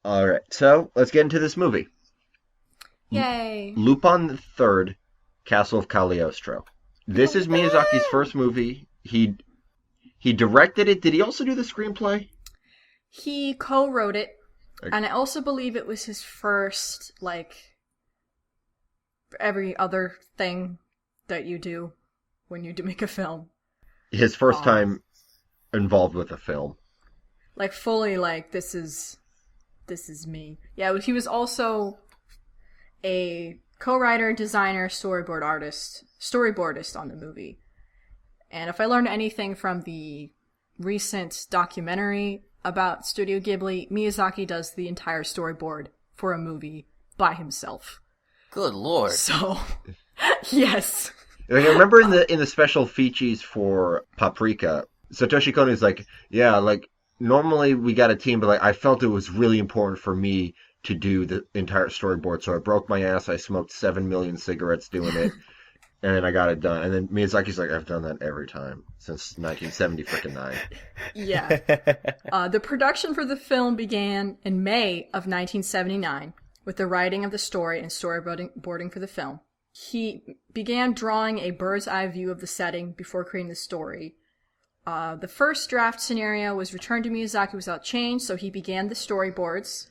All right, so let's get into this movie. Yay. Lupin the Third, Castle of Cagliostro. This is Miyazaki's Woo! first movie. He directed it. Did he also do the screenplay? He co-wrote it, Like, and I also believe it was his first, every other thing that you do when you do make a film. his first Um, time involved with a film. fully, this is me. Yeah, he was also a co-writer, designer, storyboardist on the movie. And if I learned anything from the recent documentary about Studio Ghibli, Miyazaki does the entire storyboard for a movie by himself. Good lord. So, yes. Like, I remember in the special features for Paprika, Satoshi Kon is like, yeah, like normally we got a team, but like I felt it was really important for me to do the entire storyboard, so I broke my ass. I smoked 7 million cigarettes doing it, and then I got it done. And then Miyazaki's like, I've done that every time since 1970 freaking nine. Yeah. The production for the film began in May of 1979 with the writing of the story and storyboarding for the film. He began drawing a bird's eye view of the setting before creating the story. The first draft scenario was returned to Miyazaki without change, so he began the storyboards.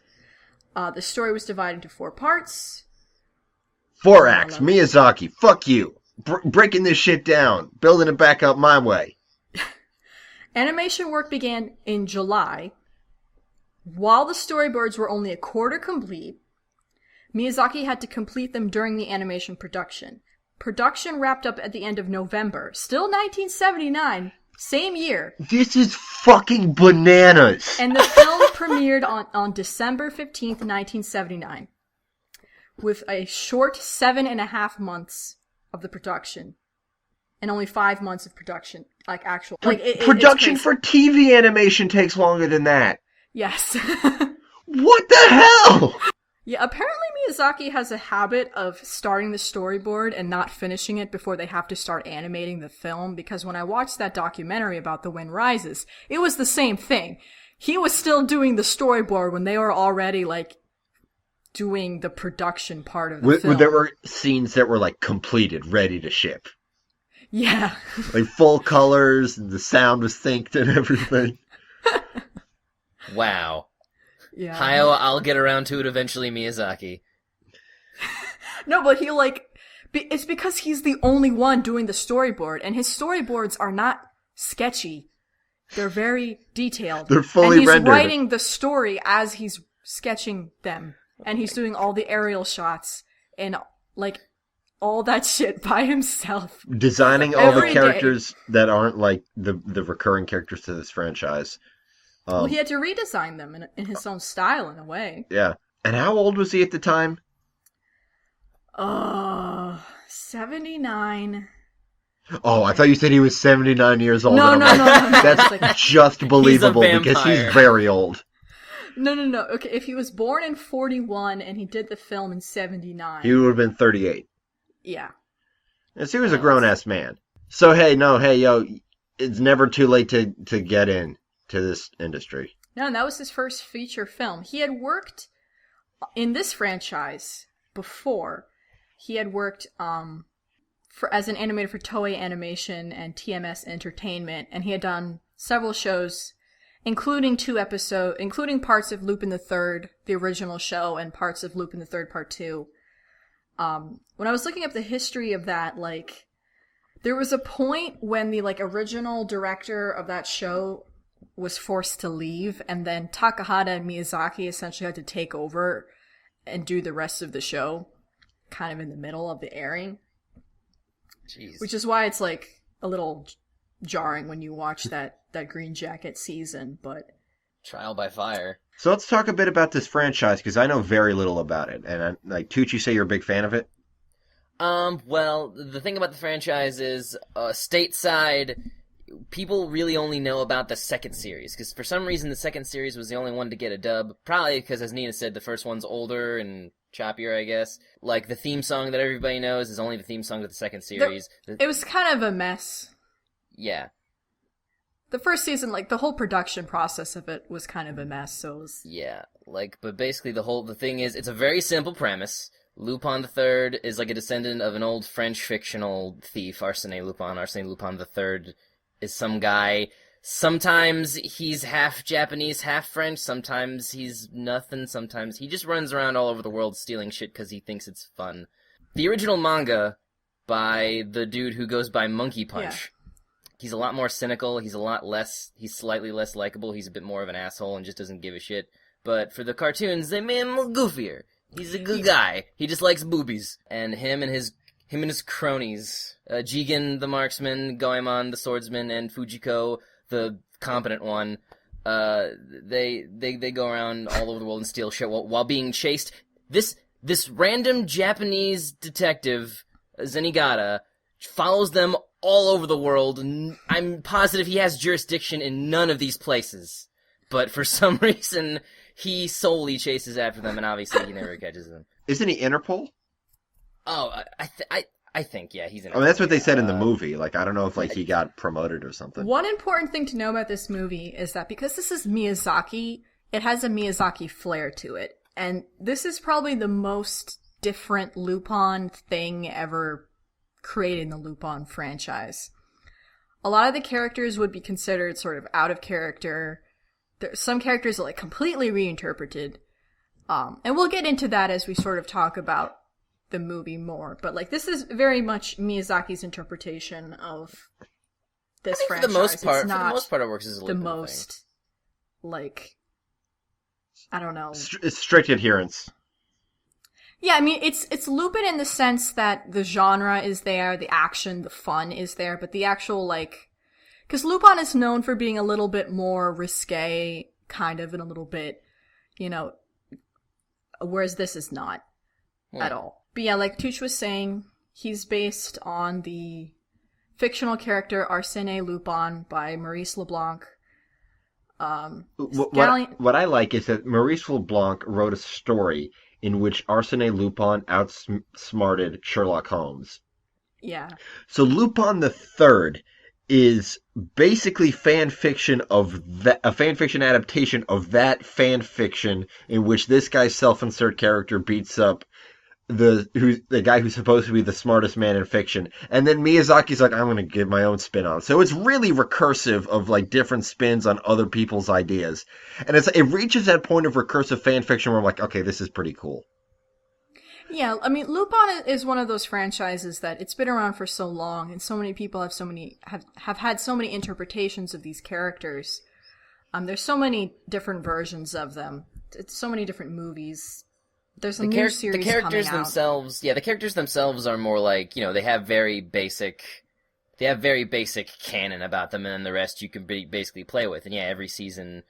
The story was divided into 4 parts. 4 acts, Miyazaki, fuck you. Breaking this shit down, building it back up my way. Animation work began in July. While the storyboards were only a quarter complete, Miyazaki had to complete them during the animation production. Production wrapped up at the end of November. Still 1979, same year. This is fucking bananas. And the film premiered on December 15th, 1979. With a short 7.5 months of the production. And only 5 months of production. Like actual... Production for TV animation takes longer than that. Yes. What the hell? Yeah, apparently Miyazaki has a habit of starting the storyboard and not finishing it before they have to start animating the film, because when I watched that documentary about The Wind Rises, it was the same thing. He was still doing the storyboard when they were already, doing the production part of the film. There were scenes that were, completed, ready to ship. Yeah. Full colors, the sound was synced and everything. Wow. Yeah. I'll get around to it eventually, Miyazaki. No, but it's because he's the only one doing the storyboard, and his storyboards are not sketchy. They're very detailed. They're fully rendered. And he's rendered. writing the story as he's sketching them. And he's doing all the aerial shots and, all that shit by himself. Designing all the Every characters that aren't, the recurring characters to this franchise. Well, he had to redesign them in his own style, in a way. Yeah. And how old was he at the time? 79. Oh, I thought you said he was 79 years old. No. That's just believable because he's vampire. very old. No. Okay, if he was born in 41 and he did the film in 79. He would have been 38. Yeah. Yes, he was a grown-ass man. So, yo, it's never too late to get in to this industry. No, and that was his first feature film. He had worked in this franchise before. He had worked as an animator for Toei Animation and TMS Entertainment, and he had done several shows, including parts of Lupin the Third, the original show, and parts of Lupin the Third Part 2. When I was looking up the history of that, there was a point when the original director of that show was forced to leave, and then Takahata and Miyazaki essentially had to take over and do the rest of the show kind of in the middle of the airing. Jeez. Which is why it's a little jarring when you watch that Green Jacket season, but... Trial by fire. So let's talk a bit about this franchise, because I know very little about it. And, Tucci, say you're a big fan of it? Well, the thing about the franchise is, stateside, people really only know about the second series, because for some reason the second series was the only one to get a dub. Probably because, as Nina said, the first one's older and choppier, I guess. The theme song that everybody knows is only the theme song of the second series. It was kind of a mess. Yeah. the first season, like, the whole production process of it was kind of a mess, so it was... Yeah, like, but basically the thing is, it's a very simple premise. Lupin III is like a descendant of an old French fictional thief, Arsène Lupin. Arsène Lupin III is some guy. Sometimes he's half Japanese, half French. Sometimes he's nothing. Sometimes he just runs around all over the world stealing shit because he thinks it's fun. The original manga by the dude who goes by Monkey Punch. Yeah. He's a lot more cynical. He's slightly less likable. He's a bit more of an asshole and just doesn't give a shit. But for the cartoons, they made him goofier. He's a good guy. He just likes boobies. And him and his cronies, Jigen the marksman, Goemon the swordsman, and Fujiko the competent one, they go around all over the world and steal shit while being chased. This random Japanese detective, Zenigata, follows them all over the world. I'm positive he has jurisdiction in none of these places. But for some reason, he solely chases after them, and obviously he never catches them. Isn't he Interpol? Oh, I think, yeah, he's Interpol. I mean, that's what they said in the movie. Like, I don't know if, like, he got promoted or something. One important thing to know about this movie is that because this is Miyazaki, it has a Miyazaki flair to it. And this is probably the most different Lupin thing ever created in the Lupin franchise. A lot of the characters would be considered sort of out of character. Some characters are, like, completely reinterpreted. And we'll get into that as we sort of talk about the movie more. But, like, this is very much Miyazaki's interpretation of this franchise. For the most part, it works as a Lupin the most, thing. Like, I don't know. It's strict adherence. Yeah, I mean, it's Lupin in the sense that the genre is there, the action, the fun is there, but the actual, like... Because Lupin is known for being a little bit more risque, kind of, and a little bit, you know, whereas this is not at all. But yeah, like Tuch was saying, he's based on the fictional character Arsène Lupin by Maurice Leblanc. What I like is that Maurice Leblanc wrote a story in which Arsène Lupin outsmarted Sherlock Holmes. Yeah. So Lupin the Third is basically a fan fiction adaptation of that fan fiction in which this guy's self-insert character beats up the guy who's supposed to be the smartest man in fiction, and then Miyazaki's like, I'm gonna give my own spin on it. So it's really recursive of like different spins on other people's ideas, and it reaches that point of recursive fan fiction where I'm like, okay, this is pretty cool. Yeah, I mean, Lupin is one of those franchises that it's been around for so long, and so many people have had so many interpretations of these characters. There's so many different versions of them. It's so many different movies. There's a new series coming out. The characters themselves are more like, you know, they have very basic canon about them, and then the rest you can basically play with. And yeah, every season,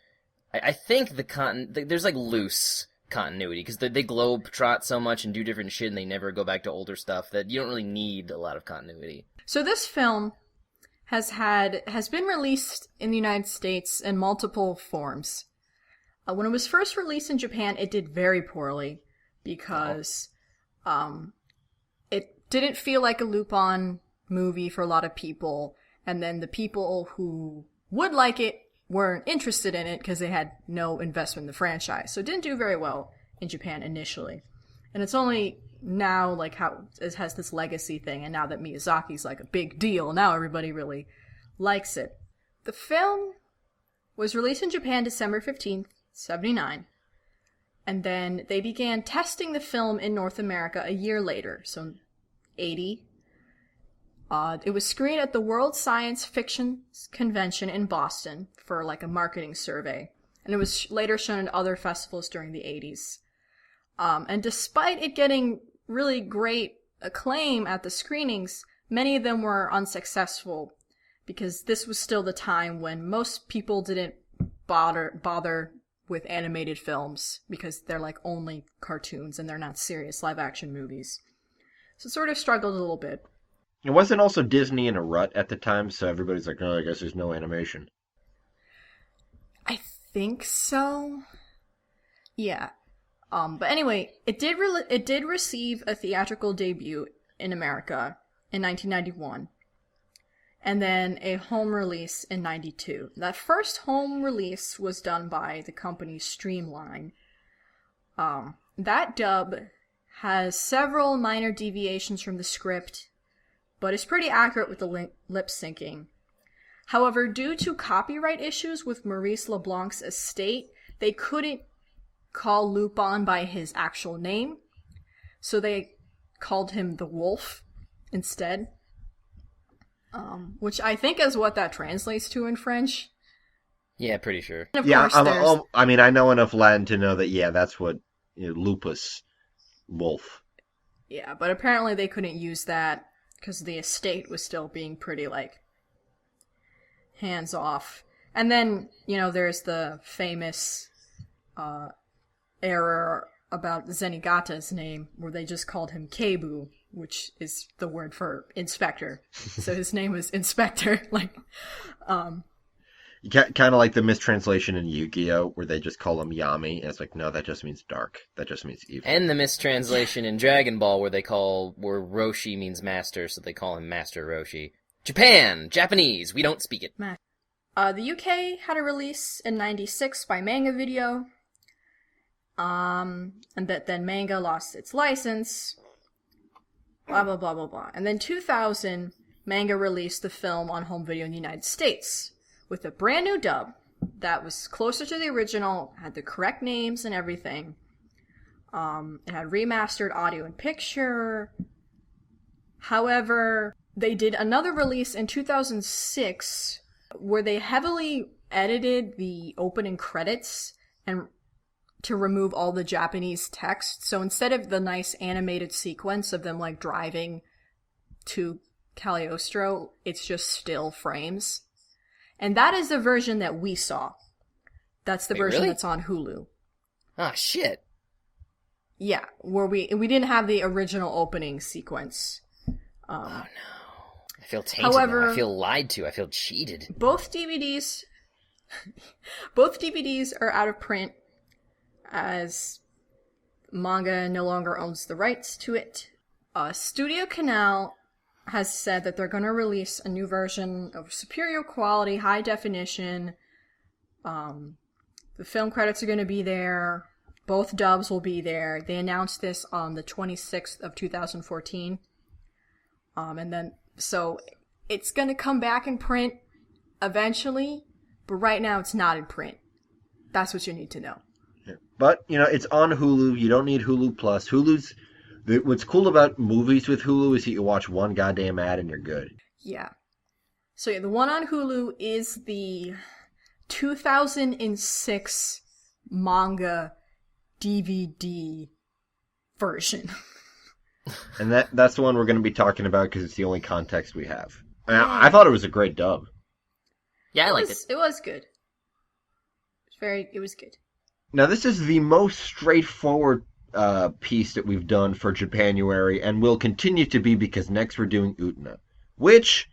I think there's like loose continuity, because they globe-trot so much and do different shit, and they never go back to older stuff, that you don't really need a lot of continuity. So this film has been released in the United States in multiple forms. When it was first released in Japan, it did very poorly, because it didn't feel like a Lupin movie for a lot of people, and then the people who would like it weren't interested in it because they had no investment in the franchise. So it didn't do very well in Japan initially. And it's only now, like, how it has this legacy thing, and now that Miyazaki's like a big deal, now everybody really likes it. The film was released in Japan December 15th, 1979. And then they began testing the film in North America a year later, so 80. It was screened at the World Science Fiction Convention in Boston for like a marketing survey. And it was later shown at other festivals during the 80s. And despite it getting really great acclaim at the screenings, many of them were unsuccessful because this was still the time when most people didn't bother with animated films because they're like only cartoons and they're not serious live action movies. So it sort of struggled a little bit. It wasn't also Disney in a rut at the time, so everybody's like, oh, I guess there's no animation. I think so. Yeah. But anyway, it did receive a theatrical debut in America in 1991. and then a home release in 92. That first home release was done by the company Streamline. That dub has several minor deviations from the script, but is pretty accurate with the lip syncing. However, due to copyright issues with Maurice LeBlanc's estate, they couldn't call Lupin by his actual name, so they called him the Wolf instead. Which I think is what that translates to in French. Yeah, pretty sure. And of Yeah, course, I mean, I know enough Latin to know that, yeah, that's what, lupus, wolf. Yeah, but apparently they couldn't use that because the estate was still being pretty, hands off. And then, there's the famous error about Zenigata's name, where they just called him Keibu, which is the word for inspector. So his name was Inspector. Kind of like the mistranslation in Yu-Gi-Oh! Where they just call him Yami, and it's like, no, that just means dark. That just means evil. And the mistranslation in Dragon Ball where Roshi means master, so they call him Master Roshi. Japanese, we don't speak it. The UK had a release in 96 by Manga Video. And then Manga lost its license. Blah, blah, blah, blah, blah. And then 2000, Manga released the film on home video in the United States with a brand new dub that was closer to the original, had the correct names and everything. It had remastered audio and picture. However, they did another release in 2006 where they heavily edited the opening credits and to remove all the Japanese text. So instead of the nice animated sequence of them driving to Cagliostro, it's just still frames. And that is the version that we saw. That's the version really? That's on Hulu. Ah, shit. Yeah, where we didn't have the original opening sequence. Oh no. I feel tainted However, now. I feel lied to. I feel cheated. Both DVDs are out of print, as manga no longer owns the rights to it. Studio Canal has said that they're going to release a new version of superior quality, high definition. The film credits are going to be there. Both dubs will be there. They announced this on the 26th of 2014. So it's going to come back in print eventually, but right now it's not in print. That's what you need to know. But, it's on Hulu. You don't need Hulu Plus. What's cool about movies with Hulu is that you watch one goddamn ad and you're good. Yeah. So yeah, the one on Hulu is the 2006 manga DVD version. And that's the one we're going to be talking about because it's the only context we have. I thought it was a great dub. Yeah, I liked it. It was good. It was good. Now, this is the most straightforward piece that we've done for Japanuary, and will continue to be because next we're doing Utena, which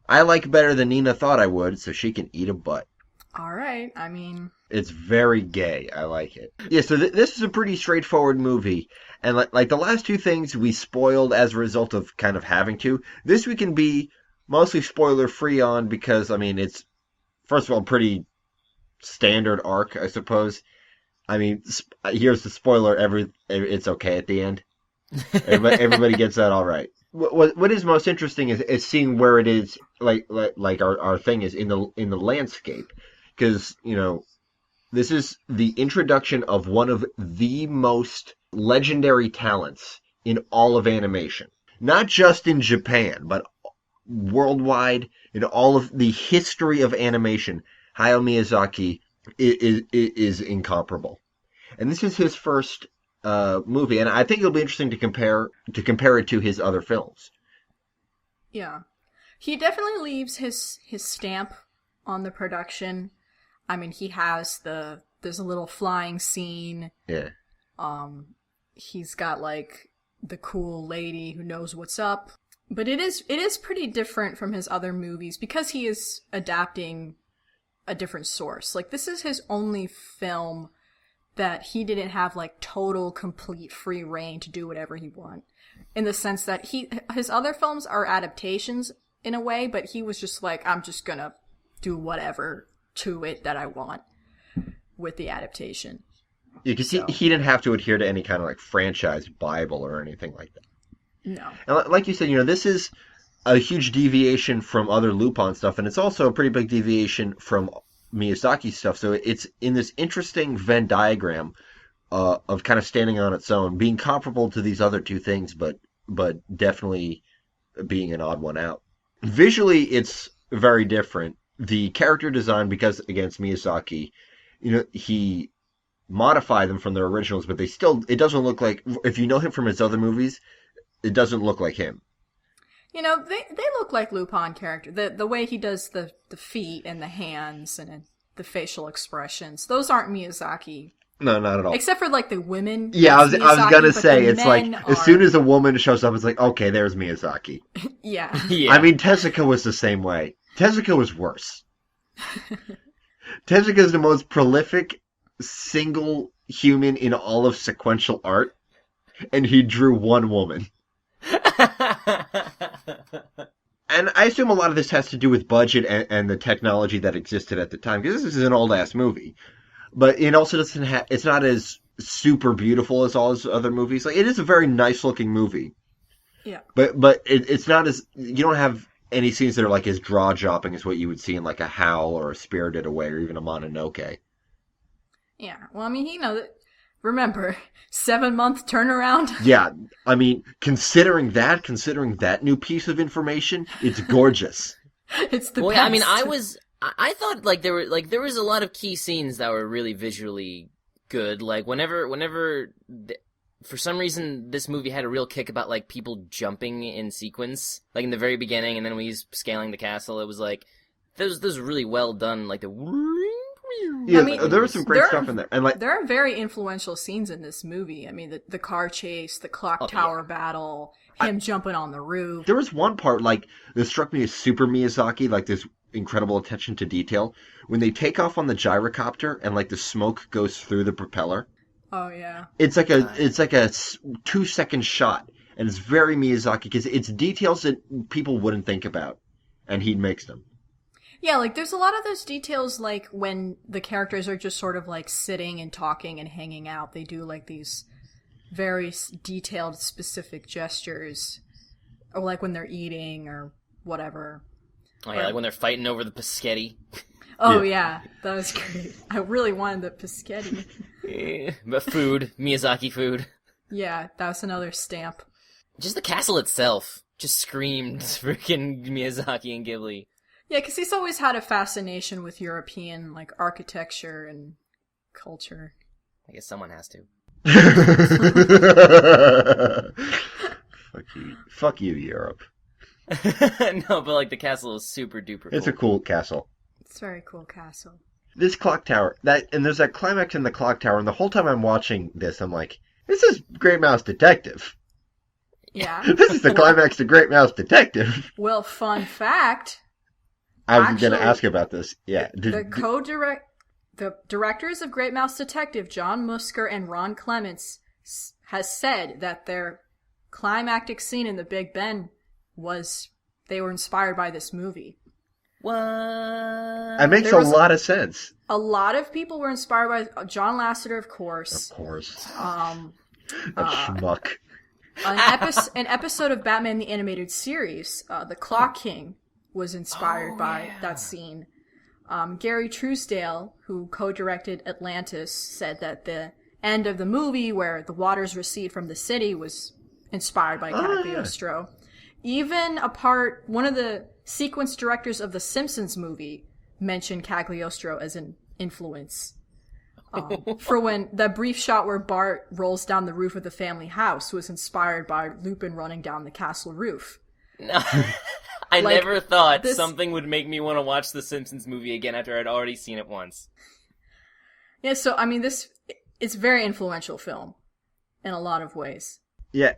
I like better than Nina thought I would, so she can eat a butt. All right, I mean... It's very gay. I like it. Yeah, so this is a pretty straightforward movie, and like the last two things we spoiled as a result of kind of having to, this we can be mostly spoiler-free on because, I mean, it's, first of all, pretty standard arc, I suppose. I mean, here's the spoiler. It's okay at the end. Everybody gets that all right. What is most interesting is seeing where it is, like our thing is in the landscape, because this is the introduction of one of the most legendary talents in all of animation, not just in Japan, but worldwide in all of the history of animation. Hayao Miyazaki is incomparable, and this is his first movie, and I think it'll be interesting to compare it to his other films. Yeah, he definitely leaves his stamp on the production. I mean, he has there's a little flying scene. Yeah. He's got the cool lady who knows what's up, but it is pretty different from his other movies because he is adapting a different source. This is his only film that he didn't have total complete free reign to do whatever he want, in the sense that his other films are adaptations in a way, but he was just like, I'm just gonna do whatever to it that I want with the adaptation. Yeah, because he didn't have to adhere to any kind of like franchise Bible or anything like that. No. And like you said, this is a huge deviation from other Lupin stuff, and it's also a pretty big deviation from Miyazaki stuff. So it's in this interesting Venn diagram of kind of standing on its own, being comparable to these other two things, but definitely being an odd one out. Visually, it's very different. The character design, because against Miyazaki, he modified them from their originals, but it doesn't look like, if you know him from his other movies, it doesn't look like him. They look like Lupin character. The way he does the feet and the hands and the facial expressions, those aren't Miyazaki. No, not at all. Except for like the women. Yeah, I was gonna say, it's like as soon as a woman shows up, it's like, okay, there's Miyazaki. Yeah. I mean, Tezuka was the same way. Tezuka was worse. Tezuka is the most prolific single human in all of sequential art, and he drew one woman. And I assume a lot of this has to do with budget and the technology that existed at the time, because this is an old-ass movie. But it also doesn't have, it's not as super beautiful as all his other movies. Like, it is a very nice-looking movie. Yeah. But it's not as, you don't have any scenes that are like as jaw-dropping as what you would see in like a Howl or a Spirited Away or even a Mononoke. Yeah. Well, I mean, remember, 7-month turnaround? Yeah. I mean, considering that new piece of information, it's gorgeous. It's the best. Yeah, I mean, I thought like there was a lot of key scenes that were really visually good. Like for some reason this movie had a real kick about like people jumping in sequence, like in the very beginning, and then when he's scaling the castle, it was like those really well done. Like yeah, I mean, there was some great stuff in there, and like there are very influential scenes in this movie. I mean, the car chase, the clock tower battle, him jumping on the roof. There was one part like that struck me as super Miyazaki, like this incredible attention to detail when they take off on the gyrocopter and like the smoke goes through the propeller. Oh yeah. It's like a 2-second shot, and it's very Miyazaki because it's details that people wouldn't think about, and he makes them. Yeah, like there's a lot of those details, like when the characters are just sort of like sitting and talking and hanging out. They do like these very detailed, specific gestures, or like when they're eating or whatever. Oh yeah, like when they're fighting over the Paschetti. Oh yeah, that was great. I really wanted the Paschetti. But food, Miyazaki food. Yeah, that was another stamp. Just the castle itself just screamed freaking Miyazaki and Ghibli. Yeah, because he's always had a fascination with European like architecture and culture. I guess someone has to. Fuck you, Europe. No, but like the castle is super duper cool. It's a cool castle. It's a very cool castle. This clock tower, and there's that climax in the clock tower, and the whole time I'm watching this, I'm like, this is Great Mouse Detective. Yeah. This is the climax to Great Mouse Detective. Well, fun fact. I was going to ask about this. Yeah. The directors of Great Mouse Detective, John Musker and Ron Clements, has said that their climactic scene in the Big Ben they were inspired by this movie. What? That makes a lot of sense. A lot of people were inspired by John Lasseter, of course. Of course. A schmuck. An episode of Batman the Animated Series, The Clock King, was inspired by that scene. Gary Truesdale, who co-directed Atlantis, said that the end of the movie where the waters recede from the city was inspired by Cagliostro. Even one of the sequence directors of the Simpsons movie mentioned Cagliostro as an influence. For when the brief shot where Bart rolls down the roof of the family house was inspired by Lupin running down the castle roof. No. I never thought something would make me want to watch the Simpsons movie again after I'd already seen it once. Yeah, so, I mean, it's a very influential film in a lot of ways. Yeah,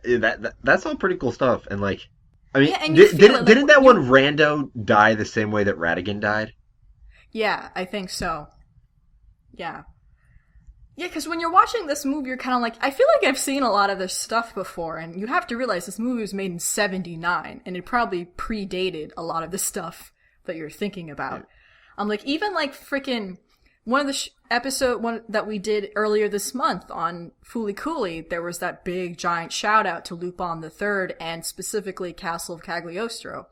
that's all pretty cool stuff, and like, I mean, yeah, didn't that one rando die the same way that Ratigan died? Yeah, I think so. Yeah. Yeah, because when you're watching this movie, you're kind of like, I feel like I've seen a lot of this stuff before, and you have to realize this movie was made in '79, and it probably predated a lot of the stuff that you're thinking about. Yeah. Like, even like freaking one of the episode one that we did earlier this month on Fooly Cooly, there was that big giant shout out to Lupin the Third and specifically Castle of Cagliostro.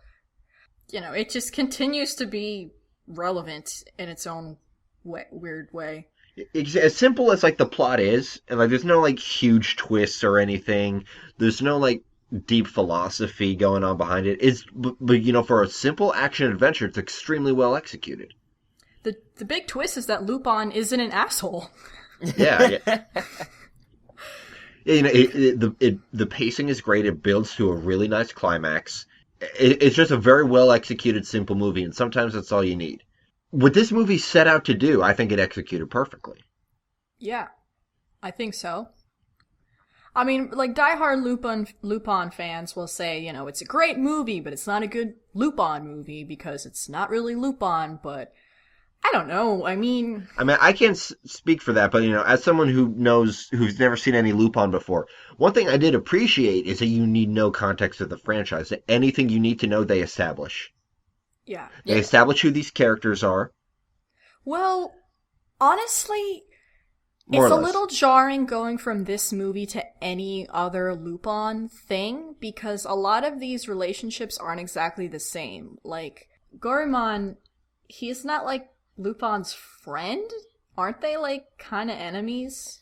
You know, it just continues to be relevant in its own weird way. As simple as like the plot is, and like there's no like huge twists or anything. There's no like deep philosophy going on behind it. But you know, for a simple action adventure, it's extremely well executed. The big twist is that Lupin isn't an asshole. Yeah. You know, the pacing is great. It builds to a really nice climax. It's just a very well executed, simple movie, and sometimes that's all you need. What this movie set out to do, I think it executed perfectly. Yeah, I think so. I mean, like, diehard Lupin fans will say, you know, it's a great movie, but it's not a good Lupin movie because it's not really Lupin, but I don't know. I mean, I can't speak for that, but, you know, as someone who's never seen any Lupin before, one thing I did appreciate is that you need no context of the franchise. That anything you need to know, they establish. Yeah. They establish who these characters are. Well, honestly, More it's or a less. little jarring going from this movie to any other Lupin thing, because a lot of these relationships aren't exactly the same. Like, Goemon, he's not, like, Lupin's friend? Aren't they, like, kind of enemies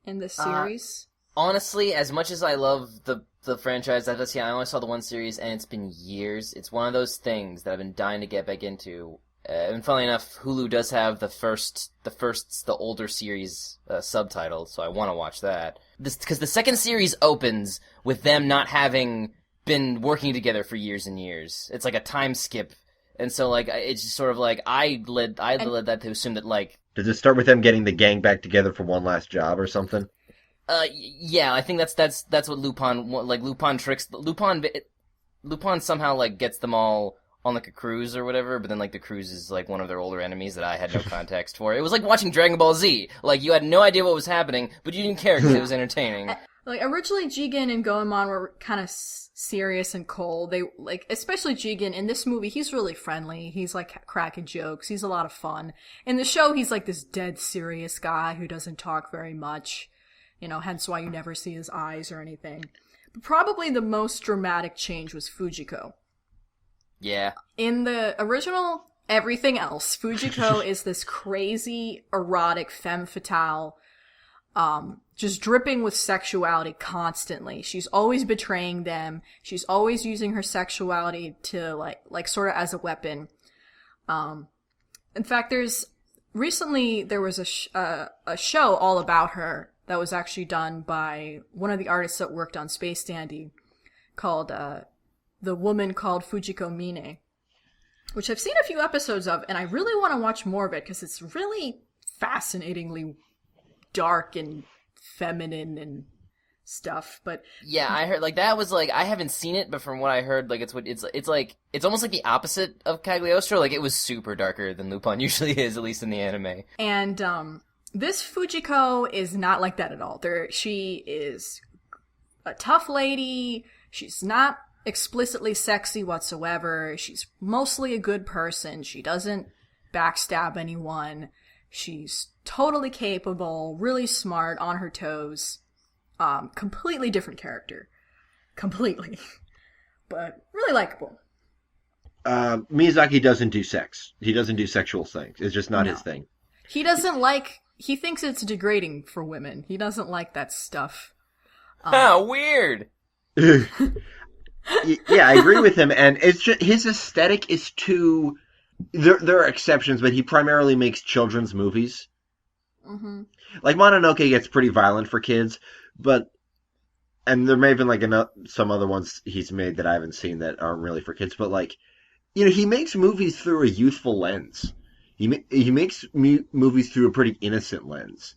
in this series? Honestly, as much as I love the franchise, I only saw the one series, and it's been years. It's one of those things that I've been dying to get back into. And funnily enough, Hulu does have the older series subtitled, so I want to watch that. Because the second series opens with them not having been working together for years and years. It's like a time skip, and so like it's just sort of like I led that to assume that like. Does it start with them getting the gang back together for one last job or something? Yeah, I think that's what Lupin, like, Lupin tricks, Lupin somehow, like, gets them all on, like, a cruise or whatever, but then, like, the cruise is, like, one of their older enemies that I had no context for. It was like watching Dragon Ball Z. Like, you had no idea what was happening, but you didn't care because it was entertaining. Like, originally Jigen and Goemon were kind of serious and cold. They, like, especially Jigen, in this movie, he's really friendly. He's, like, cracking jokes. He's a lot of fun. In the show, he's, like, this dead serious guy who doesn't talk very much. You know, hence why you never see his eyes or anything. But probably the most dramatic change was Fujiko. Yeah. In the original Everything Else, Fujiko is this crazy, erotic femme fatale, just dripping with sexuality constantly. She's always betraying them. She's always using her sexuality to, like sort of as a weapon. In fact, recently there was a show all about her that was actually done by one of the artists that worked on Space Dandy called, The Woman Called Fujiko Mine, which I've seen a few episodes of, and I really want to watch more of it because it's really fascinatingly dark and feminine and stuff. But yeah, I heard, like, that was, like, I haven't seen it, but from what I heard, like, it's almost like the opposite of Cagliostro. Like, it was super darker than Lupin usually is, at least in the anime. And, this Fujiko is not like that at all. She is a tough lady. She's not explicitly sexy whatsoever. She's mostly a good person. She doesn't backstab anyone. She's totally capable, really smart, on her toes. Completely different character. Completely. But really likable. Miyazaki doesn't do sex. He doesn't do sexual things. It's just not his thing. He thinks it's degrading for women. He doesn't like that stuff. Weird! Yeah, I agree with him, and it's just his aesthetic is too. There are exceptions, but he primarily makes children's movies. Mm-hmm. Like Mononoke gets pretty violent for kids, and there may have been like some other ones he's made that I haven't seen that aren't really for kids. But like, you know, he makes movies through a youthful lens. He makes movies through a pretty innocent lens.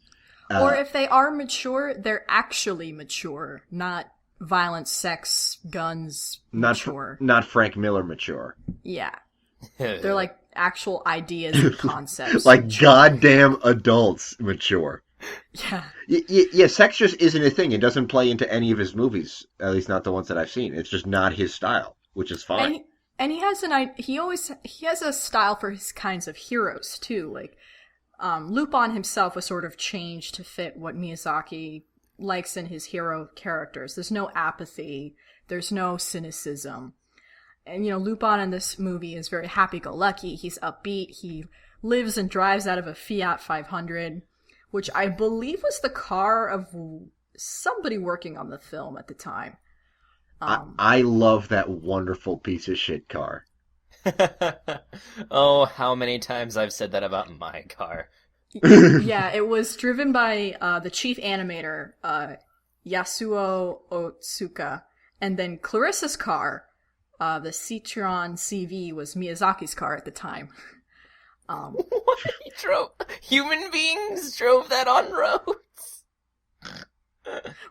Or if they are mature, they're actually mature, not violent, sex, guns, mature. Not Frank Miller mature. Yeah. They're like actual ideas and concepts. Like goddamn adults mature. Yeah. Yeah, sex just isn't a thing. It doesn't play into any of his movies, at least not the ones that I've seen. It's just not his style, which is fine. And he has he has a style for his kinds of heroes too. Like Lupin himself was sort of changed to fit what Miyazaki likes in his hero characters. There's no apathy, there's no cynicism. And Lupin in this movie is very happy-go-lucky. He's upbeat. He lives and drives out of a Fiat 500, which I believe was the car of somebody working on the film at the time. I love that wonderful piece of shit car. Oh, how many times I've said that about my car. Yeah, it was driven by the chief animator, Yasuo Otsuka, and then Clarissa's car, the Citroen CV, was Miyazaki's car at the time. What? Human beings drove that on roads?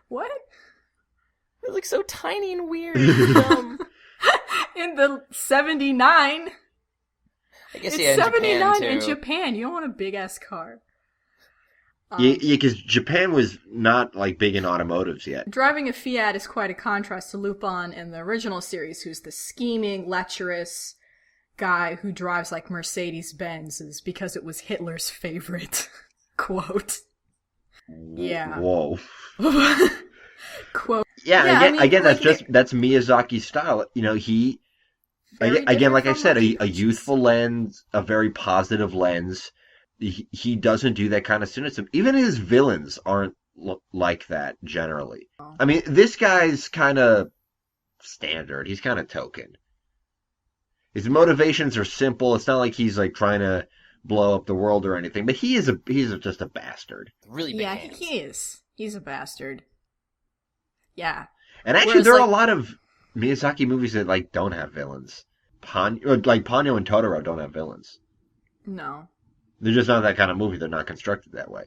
What? It was like so tiny and weird and dumb. In the 79. I guess, It's yeah, in 79 Japan, too. in Japan. You don't want a big-ass car. Yeah, because Japan was not like big in automotives yet. Driving a Fiat is quite a contrast to Lupin in the original series, who's the scheming, lecherous guy who drives like Mercedes-Benzes because it was Hitler's favorite quote. Yeah. Whoa. Quote. Yeah, Yeah, again, like, that's Miyazaki's style. He very again, different like I from said, most a youthful lens, a very positive lens. He doesn't do that kind of cynicism. Even his villains aren't like that generally. I mean, this guy's kind of standard. He's kind of token. His motivations are simple. It's not like he's like trying to blow up the world or anything. But he's just a bastard. Really big Yeah, hands. he is. He's a bastard. Yeah. And actually, Whereas, there are like- a lot of Miyazaki movies that like don't have villains. Like Ponyo and Totoro don't have villains. No. They're just not that kind of movie. They're not constructed that way.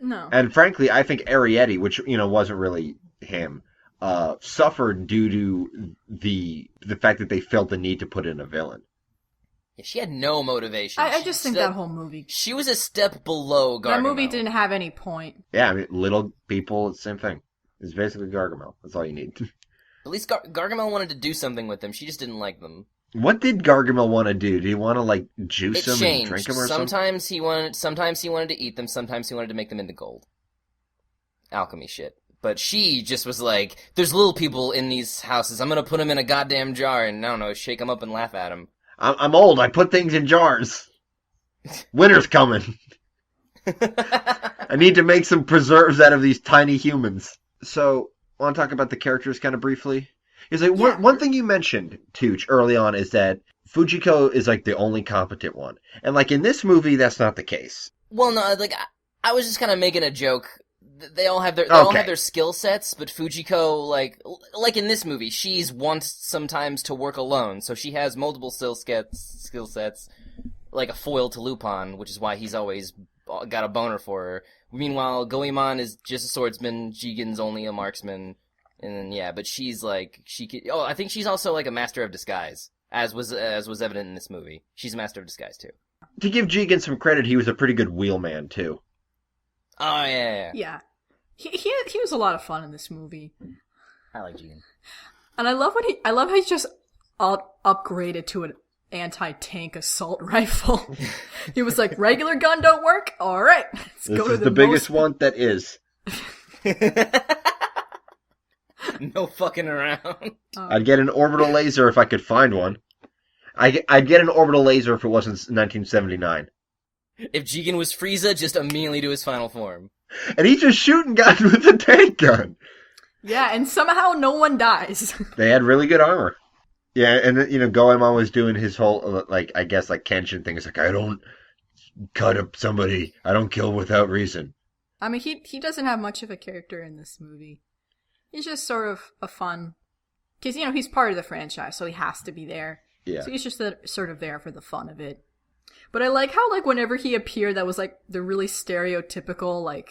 No. And frankly, I think Arrietty, which wasn't really him, suffered due to the fact that they felt the need to put in a villain. Yeah, she had no motivation. I just think that whole movie... She was a step below Gargamel. That movie didn't have any point. Yeah, I mean, little people, it's the same thing. It's basically Gargamel. That's all you need. At least Gargamel wanted to do something with them. She just didn't like them. What did Gargamel want to do? Did he want to like juice It them changed. and drink them or something? Sometimes he wanted to eat them. Sometimes he wanted to make them into gold. Alchemy shit. But she just was like, "There's little people in these houses. I'm gonna put them in a goddamn jar and I don't know, shake them up and laugh at them." I'm old. I put things in jars. Winter's coming. I need to make some preserves out of these tiny humans. So, want to talk about the characters kind of briefly? It's like one thing you mentioned, Tooch, early on is that Fujiko is like the only competent one, and like in this movie, that's not the case. Well, no, like I was just kind of making a joke. They all have their skill sets, but Fujiko, like in this movie, she's wants sometimes to work alone, so she has multiple skill sets, like a foil to Lupin, which is why he's always got a boner for her. Meanwhile, Goemon is just a swordsman, Jigen's only a marksman, and then, yeah, but she's like, I think she's also like a master of disguise, as was evident in this movie. She's a master of disguise too. To give Jigen some credit, he was a pretty good wheelman too. Oh, yeah. Yeah. He was a lot of fun in this movie. I like Jigen. And I love how he just upgraded to an anti-tank assault rifle. He was like, regular gun don't work? Alright, let's This go to is the biggest one that is. No fucking around. I'd get an orbital laser if I could find one. I'd get an orbital laser if it wasn't 1979. If Jigen was Frieza, just immediately to his final form. And he's just shooting guys with a tank gun. Yeah, and somehow no one dies. They had really good armor. Yeah, and Goemon was doing his whole, I guess, Kenshin thing. It's like, I don't cut up somebody. I don't kill without reason. I mean, he doesn't have much of a character in this movie. He's just sort of a fun... Because, he's part of the franchise, so he has to be there. Yeah. So he's just sort of there for the fun of it. But I like how, whenever he appeared, that was, the really stereotypical,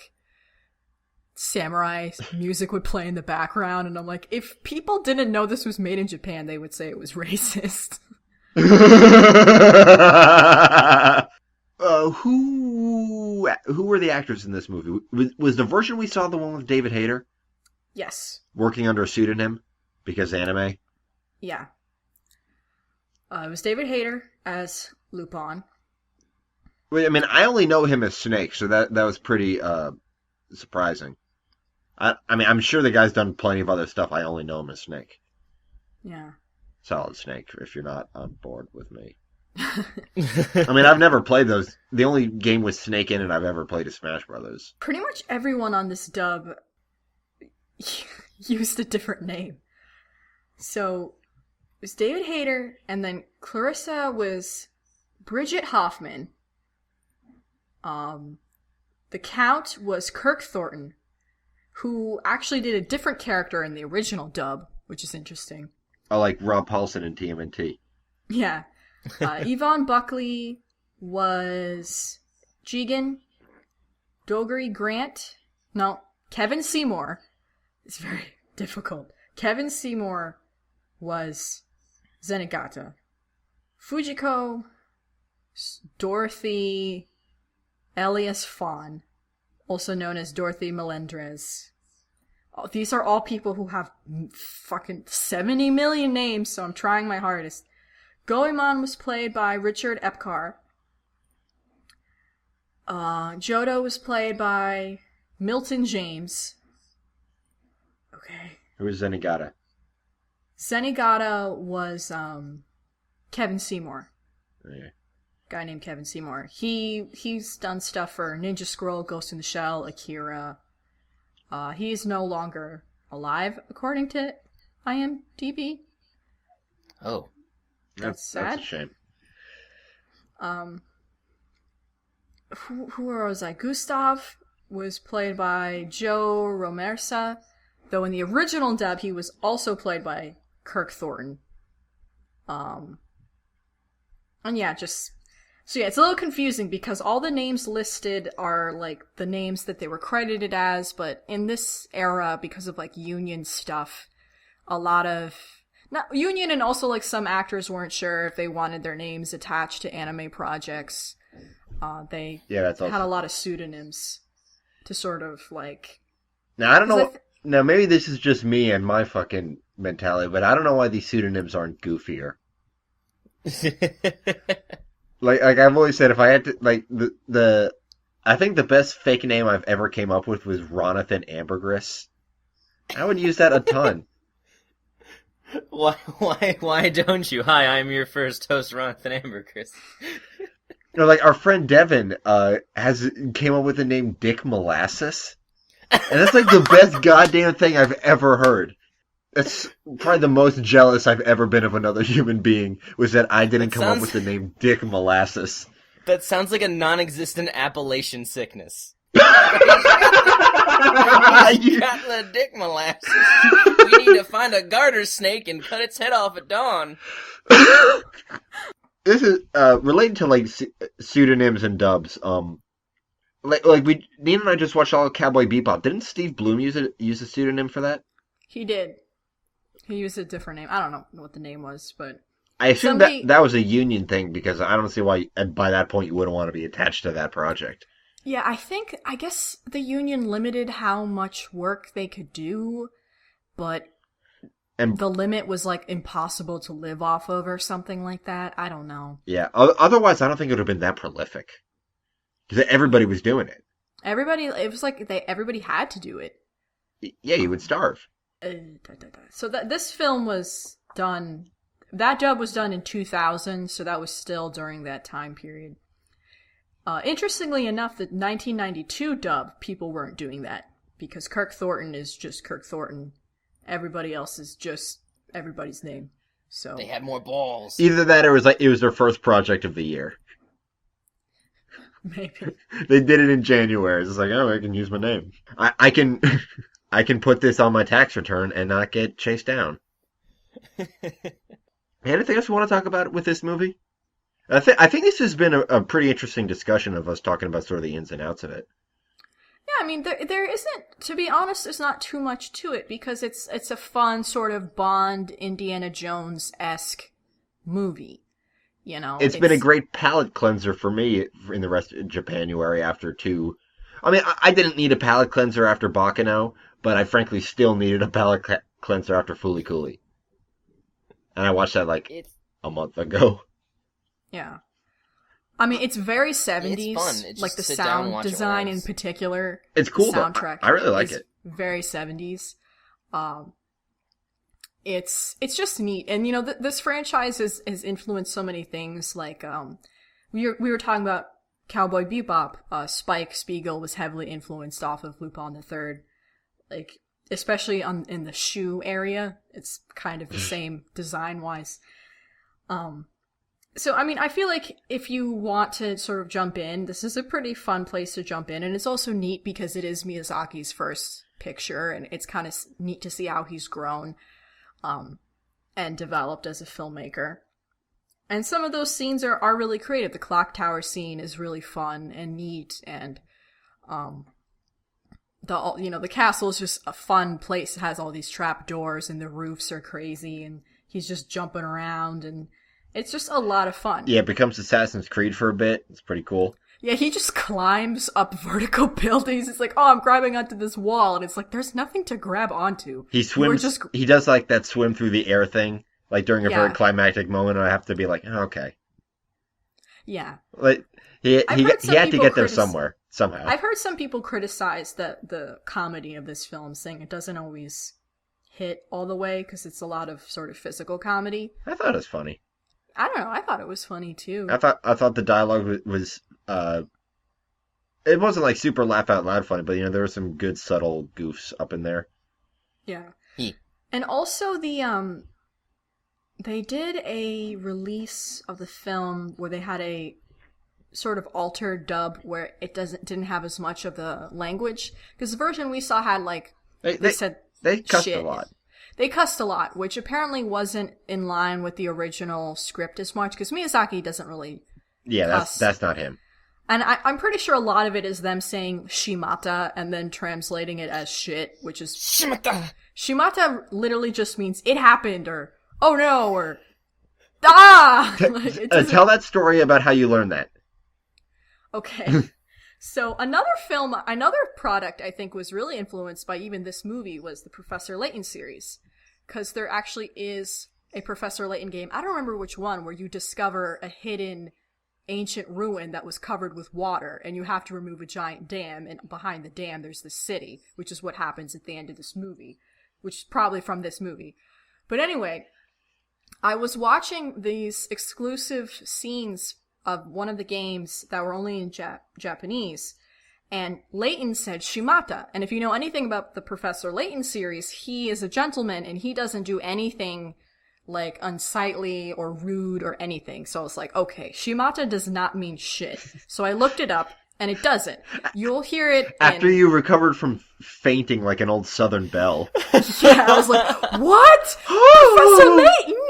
samurai music would play in the background. And I'm like, if people didn't know this was made in Japan, they would say it was racist. Who were the actors in this movie? Was the version we saw the one with David Hayter Yes. working under a pseudonym because anime? Yeah. It was David Hayter as Lupin. Wait, I mean, I only know him as Snake, so that was pretty surprising. I mean, I'm sure the guy's done plenty of other stuff. I only know him as Snake. Yeah. Solid Snake, if you're not on board with me. I mean, I've never played those. The only game with Snake in it I've ever played is Smash Brothers. Pretty much everyone on this dub used a different name. So, it was David Hayter, and then Clarissa was Bridget Hoffman. The Count was Kirk Thornton, who actually did a different character in the original dub, which is interesting. Oh, like Rob Paulson in TMNT. Yeah. Yvonne Buckley was Jigen. Dougherty Grant. No, Kevin Seymour. It's very difficult. Kevin Seymour was Zenigata. Fujiko, Dorothy Elias Fawn, also known as Dorothy Melendrez. These are all people who have fucking 70 million names, so I'm trying my hardest. Goemon was played by Richard Epcar. Jodo was played by Milton James. Okay. Who was Zenigata? Zenigata was Kevin Seymour. Okay. Guy named Kevin Seymour. He's done stuff for Ninja Scroll, Ghost in the Shell, Akira. He is no longer alive, according to IMDb. Oh. That's sad. That's a shame. Who was I? Gustav was played by Joe Romersa, though in the original dub he was also played by Kirk Thornton. And yeah, so yeah, it's a little confusing because all the names listed are like the names that they were credited as, but in this era, because of like union stuff, a lot of not union and also like some actors weren't sure if they wanted their names attached to anime projects. They that's had also... a lot of pseudonyms to sort of like. Now I don't know. Now maybe this is just me and my fucking mentality, but I don't know why these pseudonyms aren't goofier. like I've always said, if I had to like the I think the best fake name I've ever came up with was Ronathan Ambergris. I would use that a ton. Why don't you? Hi, I'm your first host, Ronathan Ambergris. You know, like our friend Devin came up with the name Dick Molasses, and that's like the best goddamn thing I've ever heard. That's probably the most jealous I've ever been of another human being, was that I didn't come up with the name Dick Molasses. That sounds like a non-existent Appalachian sickness. He's got the dick molasses. We need to find a garter snake and cut its head off at dawn. This is related to like pseudonyms and dubs. Nina and I just watched all of Cowboy Bebop. Didn't Steve Bloom use a pseudonym for that? He did. He used a different name. I don't know what the name was, but I assume that was a union thing because I don't see why by that point you wouldn't want to be attached to that project. Yeah, I guess the union limited how much work they could do, but the limit was like impossible to live off of or something like that. I don't know. Yeah, otherwise I don't think it would have been that prolific. Because everybody was doing it. It was like everybody had to do it. Yeah, you would starve. So this film was done, that dub was done in 2000, so that was still during that time period. Interestingly enough, the 1992 dub, people weren't doing that, because Kirk Thornton is just Kirk Thornton. Everybody else is just everybody's name. So they had more balls. Either that or it was their first project of the year. Maybe. They did it in January. It's like, oh, I can use my name. I can I can put this on my tax return and not get chased down. Anything else you want to talk about with this movie? I think this has been a pretty interesting discussion of us talking about sort of the ins and outs of it. Yeah, I mean, there isn't, to be honest, there's not too much to it, because it's a fun sort of Bond, Indiana Jones-esque movie. you know. It's been a great palate cleanser for me in the rest of Japanuary after 2. I mean, I didn't need a palate cleanser after Baccano, but I frankly still needed a palate cleanser after Fooly Cooly. And I watched that like a month ago. Yeah. I mean, it's very 70s. It's fun. It's like the just sit down and sound watch it design in once. particular. It's cool, the though. soundtrack I really like is it. Very 70s. It's just neat. And, you know, this franchise has influenced so many things. Like, we were talking about Cowboy Bebop. Spike Spiegel was heavily influenced off of Lupin the Third. Like, especially in the shoe area. It's kind of the same design-wise. So, I mean, I feel like if you want to sort of jump in, this is a pretty fun place to jump in. And it's also neat because it is Miyazaki's first picture, and it's kind of neat to see how he's grown and developed as a filmmaker. And some of those scenes are really creative. The clock tower scene is really fun and neat, and the castle is just a fun place. It has all these trap doors, and the roofs are crazy, and he's just jumping around, and it's just a lot of fun. Yeah, it becomes Assassin's Creed for a bit. It's pretty cool. Yeah, he just climbs up vertical buildings. It's like, oh, I'm grabbing onto this wall, and it's like, there's nothing to grab onto. He swims. He does like that swim through the air thing, like during a very climactic moment. And I have to be like, oh, okay. Yeah. Like he had to get there somehow. I've heard some people criticize the comedy of this film, saying it doesn't always hit all the way because it's a lot of sort of physical comedy. I thought it was funny. I don't know. I thought it was funny too. I thought the dialogue was it wasn't like super laugh out loud funny, but you know there were some good subtle goofs up in there. Yeah. And also they did a release of the film where they had a sort of altered dub where it didn't have as much of the language, because the version we saw had like they said they cussed shit. a lot. They cussed a lot, which apparently wasn't in line with the original script as much, because Miyazaki doesn't really cuss. That's not him. And I'm pretty sure a lot of it is them saying shimata and then translating it as shit, which is... Shimata! Shimata literally just means it happened, or oh no, or ah! Tell that story about how you learned that. Okay. So another product I think was really influenced by even this movie was the Professor Layton series. Because there actually is a Professor Layton game, I don't remember which one, where you discover a hidden ancient ruin that was covered with water, and you have to remove a giant dam, and behind the dam there's the city, which is what happens at the end of this movie, which is probably from this movie. But anyway, I was watching these exclusive scenes of one of the games that were only in Japanese, and Layton said Shimata. And if you know anything about the Professor Layton series, he is a gentleman, and he doesn't do anything like unsightly or rude or anything. So it's like, okay, Shimata does not mean shit. So I looked it up, and it doesn't. You'll hear it after you recovered from fainting like an old Southern belle. Yeah, I was like, what? Professor Layton!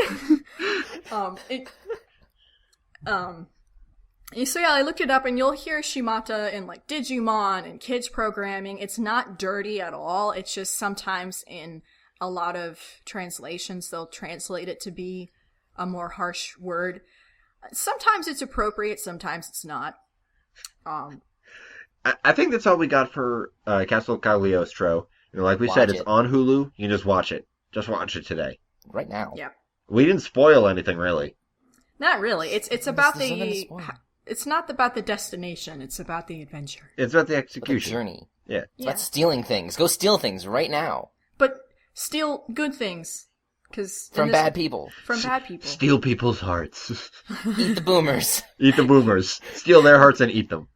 So yeah, I looked it up, and you'll hear Shimata in like Digimon and kids programming. It's not dirty at all. It's just sometimes in a lot of translations they'll translate it to be a more harsh word. Sometimes it's appropriate, sometimes it's not. I think that's all we got for Castle Cagliostro. You know, like we said, it's on Hulu. You can just watch it. Just watch it today. Right now. Yeah. We didn't spoil anything, really. Not really. It's about it's not about the destination. It's about the adventure. It's about the execution. The journey. Yeah. It's about stealing things. Go steal things right now. But steal good things. From bad people. From bad people. Steal people's hearts. Eat the boomers. Eat the boomers. Steal their hearts and eat them.